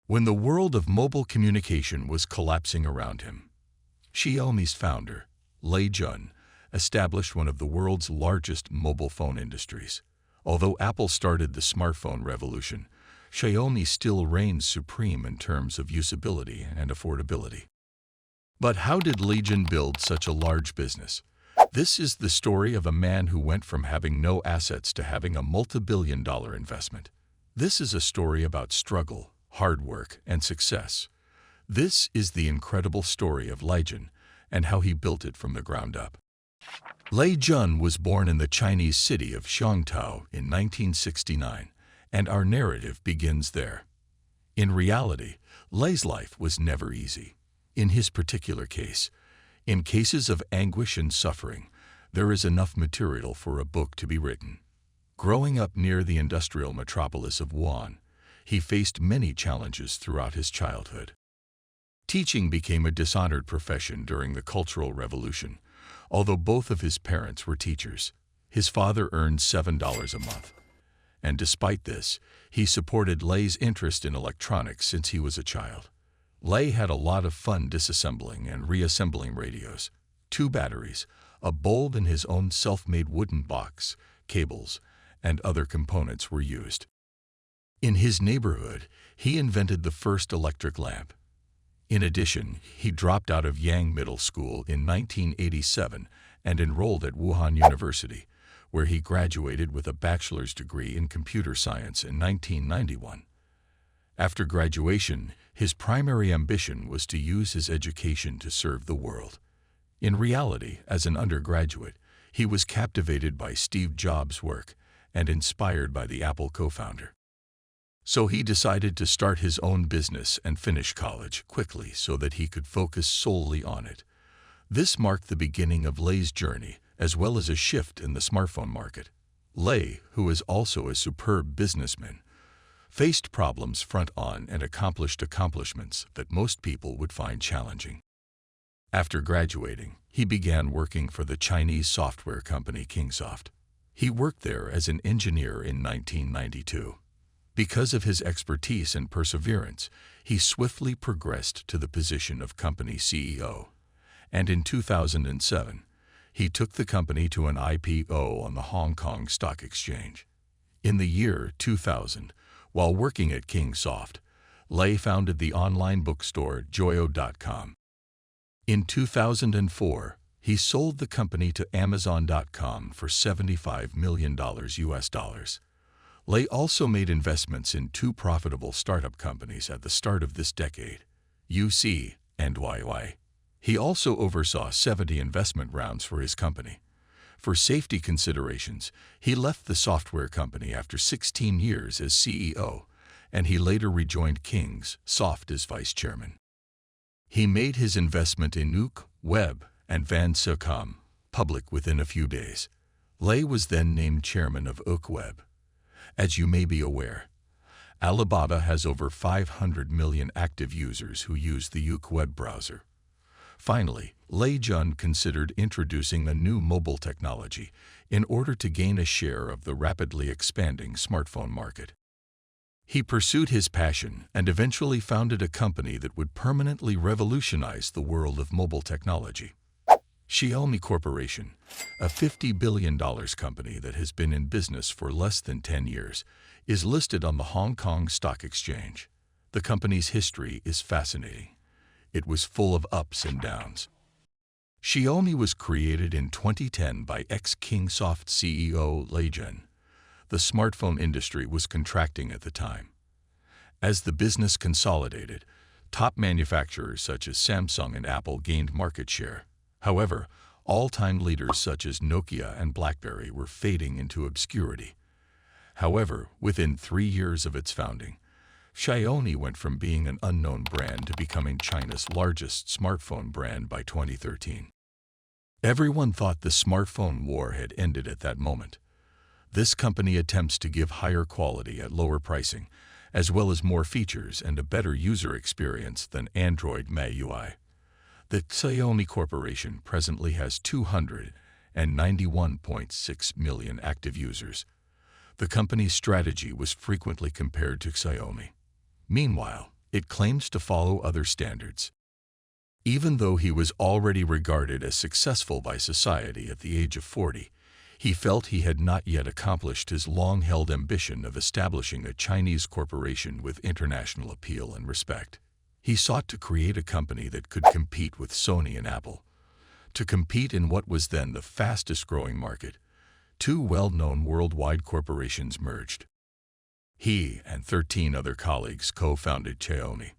When the world of mobile communication was collapsing around him, Xiaomi's founder, Lei Jun, established one of the world's largest mobile phone industries. Although Apple started the smartphone revolution, Xiaomi still reigns supreme in terms of usability and affordability. But how did Lei Jun build such a large business? This is the story of a man who went from having no assets to having a multi-billion-dollar investment. This is a story about struggle, hard work, and success. This is the incredible story of Lei Jun and how he built it from the ground up. Lei Jun was born in the Chinese city of Xiangtou in 1969, and our narrative begins there. In reality, Lei's life was never easy. In his particular case, in cases of anguish and suffering, there is enough material for a book to be written. Growing up near the industrial metropolis of Wuhan, he faced many challenges throughout his childhood. Teaching became a dishonored profession during the Cultural Revolution. Although both of his parents were teachers, his father earned $7 a month. And despite this, he supported Lei's interest in electronics since he was a child. Lei had a lot of fun disassembling and reassembling radios, 2 batteries, a bulb in his own self-made wooden box, cables, and other components were used. In his neighborhood, he invented the first electric lamp. In addition, he dropped out of Yang Middle School in 1987 and enrolled at Wuhan University, where he graduated with a bachelor's degree in computer science in 1991. After graduation, his primary ambition was to use his education to serve the world. In reality, as an undergraduate, he was captivated by Steve Jobs' work and inspired by the Apple co-founder. So he decided to start his own business and finish college quickly so that he could focus solely on it. This marked the beginning of Lei's journey, as well as a shift in the smartphone market. Lei, who is also a superb businessman, faced problems front-on and accomplished accomplishments that most people would find challenging. After graduating, he began working for the Chinese software company Kingsoft. He worked there as an engineer in 1992. Because of his expertise and perseverance, he swiftly progressed to the position of company CEO. And in 2007, he took the company to an IPO on the Hong Kong Stock Exchange. In the year 2000, while working at Kingsoft, Lei founded the online bookstore Joyo.com. In 2004, he sold the company to Amazon.com for $75 million US. Lei also made investments in 2 profitable startup companies at the start of this decade, UC and YY. He also oversaw 70 investment rounds for his company. For safety considerations, he left the software company after 16 years as CEO, and he later rejoined Kingsoft as vice chairman. He made his investment in Ook Web and Van.com public within a few days. Lei was then named chairman of Ook Web. As you may be aware, Alibaba has over 500 million active users who use the Ook web browser. Finally, Lei Jun considered introducing a new mobile technology in order to gain a share of the rapidly expanding smartphone market. He pursued his passion and eventually founded a company that would permanently revolutionize the world of mobile technology. Xiaomi Corporation, a $50 billion company that has been in business for less than 10 years, is listed on the Hong Kong Stock Exchange. The company's history is fascinating. It was full of ups and downs. Xiaomi was created in 2010 by ex-Kingsoft CEO Lei Jun. The smartphone industry was contracting at the time. As the business consolidated, top manufacturers such as Samsung and Apple gained market share. However, all-time leaders such as Nokia and BlackBerry were fading into obscurity. However, within 3 years of its founding, Xiaomi went from being an unknown brand to becoming China's largest smartphone brand by 2013. Everyone thought the smartphone war had ended at that moment. This company attempts to give higher quality at lower pricing, as well as more features and a better user experience than Android MIUI. The Xiaomi Corporation presently has 291.6 million active users. The company's strategy was frequently compared to Xiaomi. Meanwhile, it claims to follow other standards. Even though he was already regarded as successful by society at the age of 40, he felt he had not yet accomplished his long-held ambition of establishing a Chinese corporation with international appeal and respect. He sought to create a company that could compete with Sony and Apple. To compete in what was then the fastest-growing market, two well-known worldwide corporations merged. He and 13 other colleagues co-founded Xiaomi.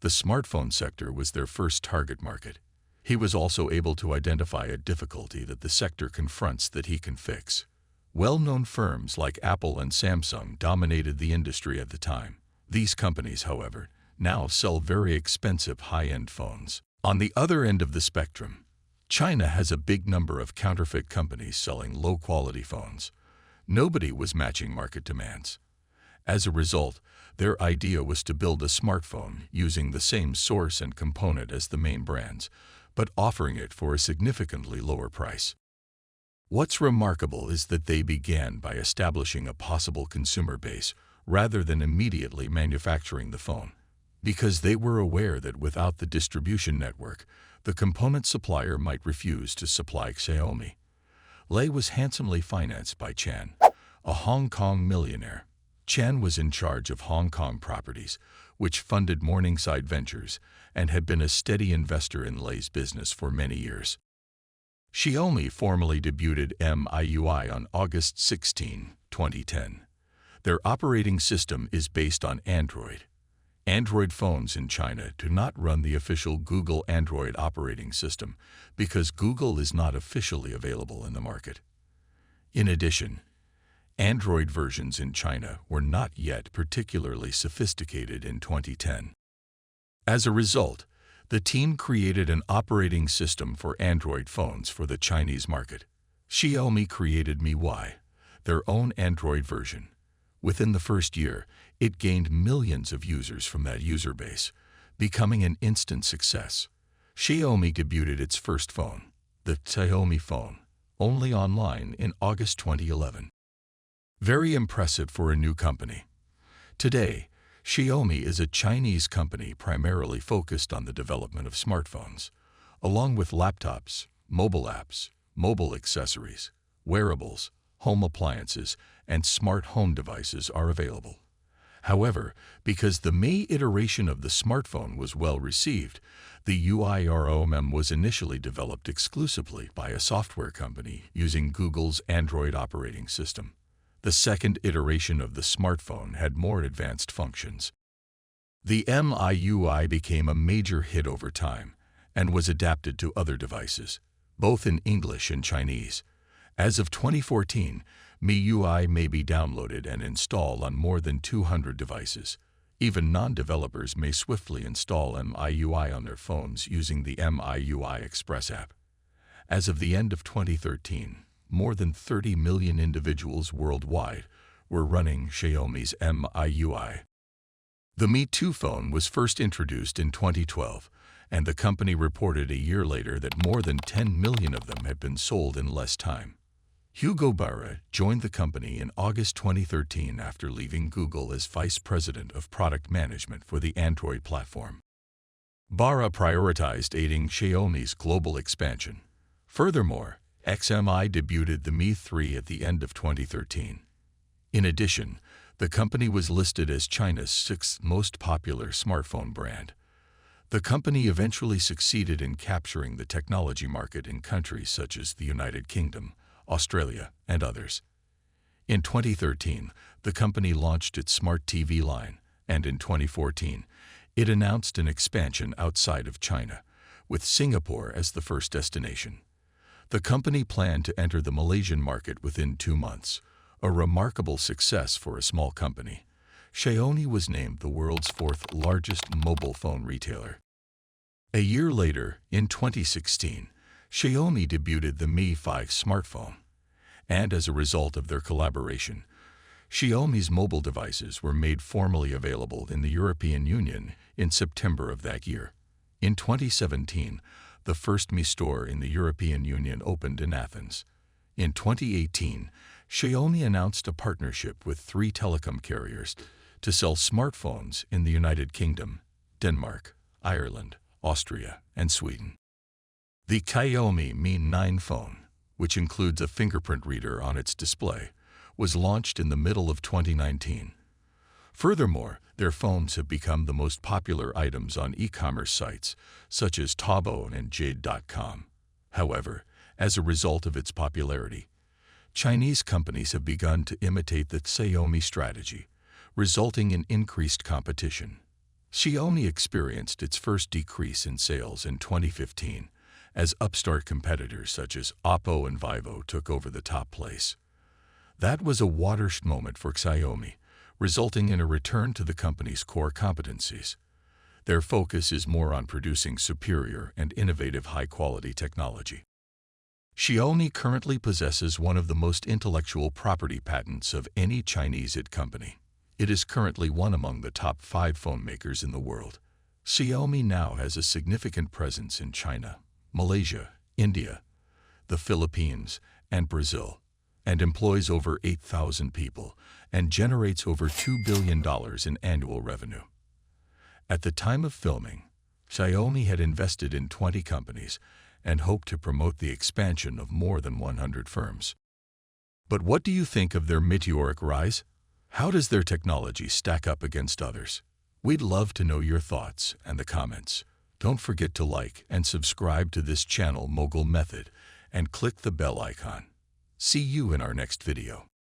The smartphone sector was their first target market. He was also able to identify a difficulty that the sector confronts that he can fix. Well-known firms like Apple and Samsung dominated the industry at the time. These companies, however, now sell very expensive high-end phones. On the other end of the spectrum, China has a big number of counterfeit companies selling low-quality phones. Nobody was matching market demands. As a result, their idea was to build a smartphone using the same source and component as the main brands, but offering it for a significantly lower price. What's remarkable is that they began by establishing a possible consumer base rather than immediately manufacturing the phone, because they were aware that without the distribution network, the component supplier might refuse to supply Xiaomi. Lei was handsomely financed by Chan, a Hong Kong millionaire. Chan was in charge of Hong Kong properties, which funded Morningside Ventures and had been a steady investor in Lei's business for many years. Xiaomi formally debuted MIUI on August 16, 2010. Their operating system is based on Android. Android phones in China do not run the official Google Android operating system because Google is not officially available in the market. In addition, Android versions in China were not yet particularly sophisticated in 2010. As a result, the team created an operating system for Android phones for the Chinese market. Xiaomi created MIUI, their own Android version. Within the first year, it gained millions of users from that user base, becoming an instant success. Xiaomi debuted its first phone, the Xiaomi phone, only online in August 2011. Very impressive for a new company. Today, Xiaomi is a Chinese company primarily focused on the development of smartphones, along with laptops, mobile apps, mobile accessories, wearables, home appliances, and smart home devices are available. However, because the May iteration of the smartphone was well received, the UIROM was initially developed exclusively by a software company using Google's Android operating system. The second iteration of the smartphone had more advanced functions. The MIUI became a major hit over time and was adapted to other devices, both in English and Chinese. As of 2014, MIUI may be downloaded and installed on more than 200 devices. Even non-developers may swiftly install MIUI on their phones using the MIUI Express app. As of the end of 2013, more than 30 million individuals worldwide were running Xiaomi's MIUI. The Mi 2 phone was first introduced in 2012, and the company reported a year later that more than 10 million of them had been sold in less time. Hugo Barra joined the company in August 2013 after leaving Google as Vice President of Product Management for the Android platform. Barra prioritized aiding Xiaomi's global expansion. Furthermore, XMI debuted the Mi 3 at the end of 2013. In addition, the company was listed as China's sixth most popular smartphone brand. The company eventually succeeded in capturing the technology market in countries such as the United Kingdom, Australia, and others. In 2013, the company launched its smart TV line, and in 2014, it announced an expansion outside of China, with Singapore as the first destination. The company planned to enter the Malaysian market within 2 months, a remarkable success for a small company. Xiaomi was named the world's fourth largest mobile phone retailer. A year later, in 2016, Xiaomi debuted the Mi 5 smartphone, and as a result of their collaboration, Xiaomi's mobile devices were made formally available in the European Union in September of that year. In 2017, the first Mi store in the European Union opened in Athens. In 2018, Xiaomi announced a partnership with 3 telecom carriers to sell smartphones in the United Kingdom Denmark, Ireland, Austria, and Sweden. The Xiaomi Mi 9 phone, which includes a fingerprint reader on its display, was launched in the middle of 2019. Furthermore, their phones have become the most popular items on e-commerce sites, such as Taobao and Jade.com. However, as a result of its popularity, Chinese companies have begun to imitate the Xiaomi strategy, resulting in increased competition. Xiaomi experienced its first decrease in sales in 2015, as upstart competitors such as Oppo and Vivo took over the top place. That was a watershed moment for Xiaomi, resulting in a return to the company's core competencies. Their focus is more on producing superior and innovative high-quality technology. Xiaomi currently possesses one of the most intellectual property patents of any Chinese IT company. It is currently one among the top 5 phone makers in the world. Xiaomi now has a significant presence in China, Malaysia, India, the Philippines, and Brazil, and employs over 8,000 people and generates over $2 billion in annual revenue. At the time of filming, Xiaomi had invested in 20 companies and hoped to promote the expansion of more than 100 firms. But what do you think of their meteoric rise? How does their technology stack up against others? We'd love to know your thoughts and the comments. Don't forget to like and subscribe to this channel Mogul Method and click the bell icon. See you in our next video.